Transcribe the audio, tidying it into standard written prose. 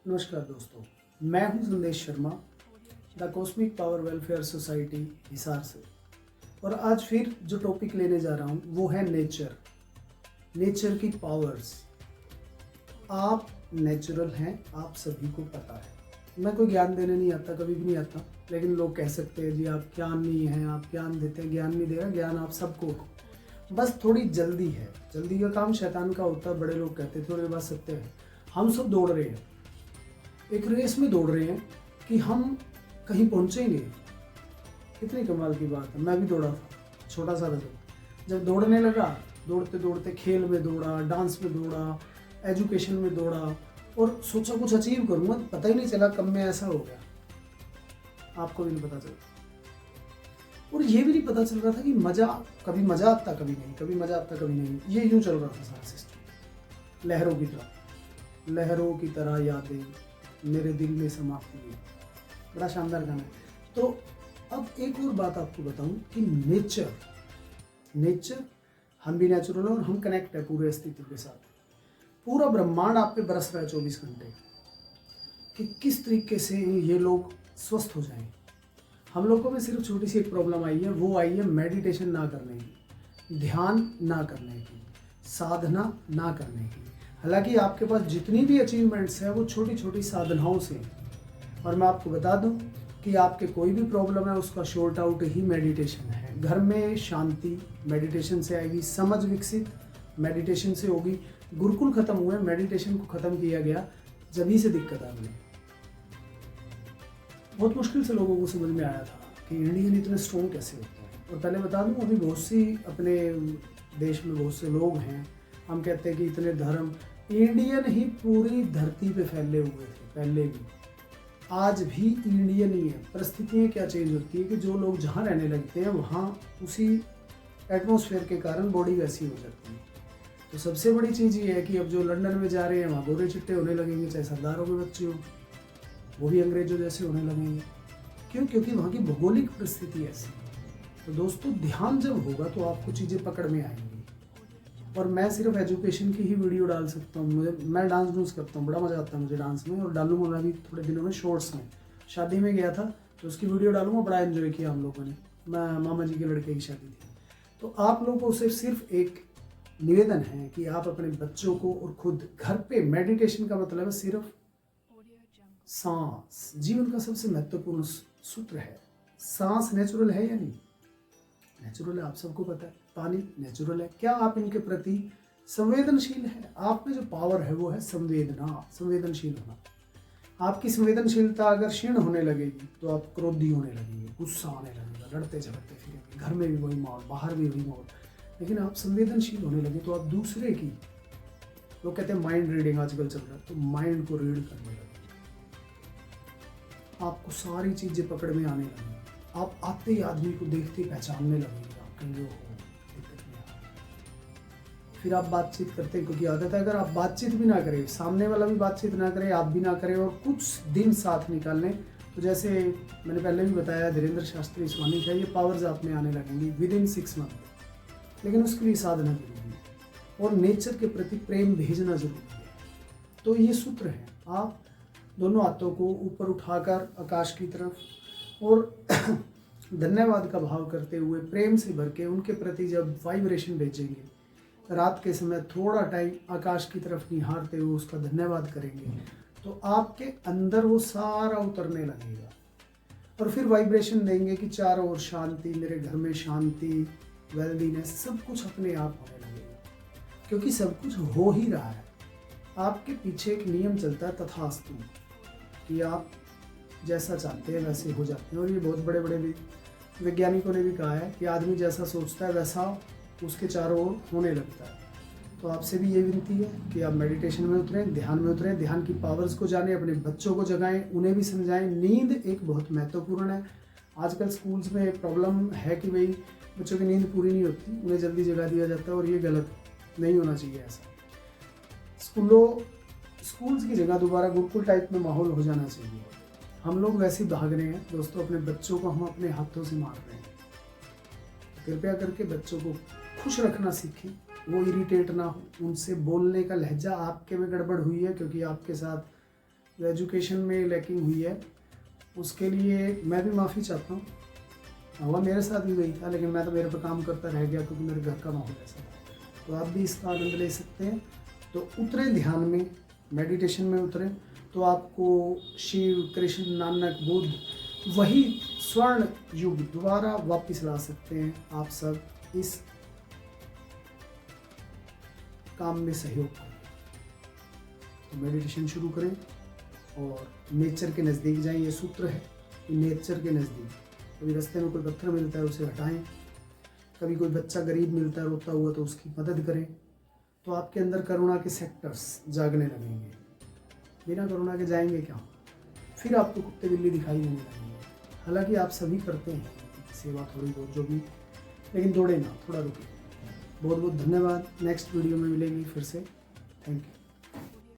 नमस्कार दोस्तों, मैं हूं संदेश Sharma, the cosmic power welfare society Hisar से। और आज फिर जो टॉपिक लेने जा रहा हूं वो है नेचर की पावर्स। आप नेचुरल हैं, आप सभी को पता है। मैं कोई ज्ञान देने नहीं आता, कभी भी नहीं आता, लेकिन लोग कह सकते हैं जी आप ज्ञान नहीं हैं, आप ज्ञान देते हैं। ज्ञान नहीं दे रहा, ज्ञान आप सबको है, बस थोड़ी जल्दी है। जल्दी का काम शैतान का होता है, बड़े लोग कहते थे और ये बात सत्य है। हम सब दौड़ रहे हैं, एक रेस में दौड़ रहे हैं कि हम कहीं पहुंचेंगे। कितनी कमाल की बात है। मैं भी दौड़ा था, छोटा सा था जब दौड़ने लगा, दौड़ते दौड़ते खेल में दौड़ा, डांस में दौड़ा, एजुकेशन में दौड़ा और सोचा कुछ अचीव करूँगा। पता ही नहीं चला कब में ऐसा हो गया, आपको भी नहीं पता चला। और ये भी नहीं पता चल रहा था कि कभी मज़ा आता कभी नहीं, कभी मज़ा आता कभी नहीं। ये यूँ चल रहा था सारा सिस्टम, लहरों की तरह यादें मेरे दिल में समाती है। बड़ा शानदार गाना है। तो अब एक और बात आपको बताऊं कि नेचर हम भी नेचुरल हैं और हम कनेक्ट है पूरे अस्तित्व के साथ। पूरा ब्रह्मांड आप पे बरस रहा है 24 घंटे कि किस तरीके से ये लोग स्वस्थ हो जाएं। हम लोगों में सिर्फ छोटी सी एक प्रॉब्लम आई है, वो आई है मेडिटेशन ना करने की, ध्यान ना करने की, साधना ना करने की। हालांकि आपके पास जितनी भी अचीवमेंट्स हैं वो छोटी छोटी साधनाओं से हैं। और मैं आपको बता दूं कि आपके कोई भी प्रॉब्लम है उसका शॉर्ट आउट ही मेडिटेशन है। घर में शांति मेडिटेशन से आएगी, समझ विकसित मेडिटेशन से होगी। गुरुकुल खत्म हुए, मेडिटेशन को खत्म किया गया, जब से दिक्कत आ गई। बहुत मुश्किल से लोगों को समझ में आया था कि इंडियन इतने स्ट्रॉन्ग कैसे होते हैं। और पहले बता दूं, अभी बहुत सी अपने देश में बहुत से लोग हैं, हम कहते हैं कि इतने धर्म, इंडियन ही पूरी धरती पे फैले हुए थे पहले भी, आज भी इंडियन ही है। परिस्थितियाँ क्या चेंज होती है कि जो लोग जहाँ रहने लगते हैं वहाँ उसी एटमॉस्फेयर के कारण बॉडी वैसी हो जाती है। तो सबसे बड़ी चीज़ ये है कि अब जो लंदन में जा रहे हैं वहाँ गोरे चिट्टे होने लगेंगे, चाहे सरदारों के बच्चे हो, वो भी अंग्रेजों जैसे होने लगेंगे। क्यों? क्योंकि वहाँ की भौगोलिक परिस्थिति ऐसी। तो दोस्तों, ध्यान जब होगा तो आपको चीज़ें पकड़ में आएंगी। और मैं सिर्फ एजुकेशन की ही वीडियो डाल सकता हूँ। मैं डांस करता हूँ, बड़ा मज़ा आता है मुझे डांस में, और डालूंगा मैं भी थोड़े दिनों में शॉर्ट्स में। शादी में गया था तो उसकी वीडियो डालूंगा, बड़ा एंजॉय किया हम लोगों ने। मैं मामा जी के लड़के की शादी थी। तो आप लोगों से सिर्फ एक निवेदन है कि आप अपने बच्चों को और खुद घर पे, मेडिटेशन का मतलब है सिर्फ सांस। जीवन का सबसे महत्वपूर्ण सूत्र है। सांस नेचुरल है या नहीं? नेचुरल है, आप सबको पता है। पानी नेचुरल है। क्या आप इनके प्रति संवेदनशील है? आप में जो पावर है वो है संवेदनशील होना। आपकी संवेदनशीलता अगर क्षीण होने लगेगी तो आप क्रोधी होने लगेंगे, गुस्सा आने लगेगा, लड़ते झगड़ते फिरेंगे, घर में भी वही माहौल, बाहर भी वही माहौल। लेकिन आप संवेदनशील होने लगे तो आप दूसरे की, लोग कहते हैं माइंड रीडिंग आजकल चल रहा है, तो माइंड को रीड करने लगे, आपको सारी चीजें पकड़ में आने लगेंगी। आप आते ही आदमी को देखते ही पहचानने लगेंगे, आप कहेंगे हो दिक्कत नहीं आ रही। फिर आप बातचीत करते हैं, क्योंकि आदत है। अगर आप बातचीत भी ना करें, सामने वाला भी बातचीत ना करे, आप भी ना करें, और कुछ दिन साथ निकालने, तो जैसे मैंने पहले भी बताया, धीरेन्द्र शास्त्री स्वामी का, ये पावर्स आप में आने लगेंगी विदिन 6 मंथ। लेकिन उसके लिए साधना जरूरी है और नेचर के प्रति प्रेम भेजना जरूरी है। तो ये सूत्र है। आप दोनों हाथों को ऊपर उठाकर आकाश की तरफ और धन्यवाद का भाव करते हुए, प्रेम से भर के उनके प्रति जब वाइब्रेशन भेजेंगे, रात के समय थोड़ा टाइम आकाश की तरफ निहारते हुए उसका धन्यवाद करेंगे, तो आपके अंदर वो सारा उतरने लगेगा। और फिर वाइब्रेशन देंगे कि चारों ओर शांति, मेरे घर में शांति, वेल्दीनेस, सब कुछ अपने आप होने लगेगा। क्योंकि सब कुछ हो ही रहा है। आपके पीछे एक नियम चलता है, तथास्तु, कि आप जैसा चाहते हैं वैसे हो जाते हैं। और ये बहुत बड़े बड़े वैज्ञानिकों ने भी कहा है कि आदमी जैसा सोचता है वैसा उसके चारों ओर होने लगता है। तो आपसे भी ये विनती है कि आप मेडिटेशन में उतरें, ध्यान में उतरें, ध्यान की पावर्स को जानें, अपने बच्चों को जगाएं, उन्हें भी समझाएं। नींद एक बहुत महत्वपूर्ण है। आजकल स्कूल्स में एक प्रॉब्लम है कि भाई बच्चों की नींद पूरी नहीं होती, उन्हें जल्दी जगा दिया जाता है, और ये गलत, नहीं होना चाहिए ऐसा। स्कूल्स की जगह दोबारा गुरुकुल टाइप में माहौल हो जाना चाहिए। हम लोग वैसे ही भाग रहे हैं दोस्तों, अपने बच्चों को हम अपने हाथों से मार रहे हैं। कृपया करके बच्चों को खुश रखना सीखें, वो इरिटेट ना हो। उनसे बोलने का लहजा आपके में गड़बड़ हुई है क्योंकि आपके साथ जो एजुकेशन में लैकिंग हुई है उसके लिए मैं भी माफ़ी चाहता हूँ। हुआ मेरे साथ भी वही था, लेकिन मैं तो मेरे पर काम करता रह गया क्योंकि मेरे घर का माहौल ऐसा था। तो आप भी इसका आनंद ले सकते हैं। तो उतरे ध्यान में, मेडिटेशन में उतरें तो आपको शिव, कृष्ण, नानक, बुद्ध वही स्वर्ण युग दोबारा वापस ला सकते हैं। आप सब इस काम में सहयोग करें। तो मेडिटेशन शुरू करें और नेचर के नज़दीक जाएं। ये सूत्र है कि नेचर के नज़दीक। कभी रास्ते में कोई पत्थर मिलता है उसे हटाएं, कभी कोई बच्चा गरीब मिलता है रोता हुआ तो उसकी मदद करें। तो आपके अंदर करुणा के सेक्टर्स जागने लगेंगे। बिना करुणा के जाएंगे क्या? फिर आपको कुत्ते बिल्ली दिखाई देने लगेंगे। हालांकि आप सभी करते हैं सेवा थोड़ी बहुत जो भी, लेकिन दौड़े ना, थोड़ा रुके। बहुत बहुत धन्यवाद। नेक्स्ट वीडियो में मिलेंगे फिर से। Thank you.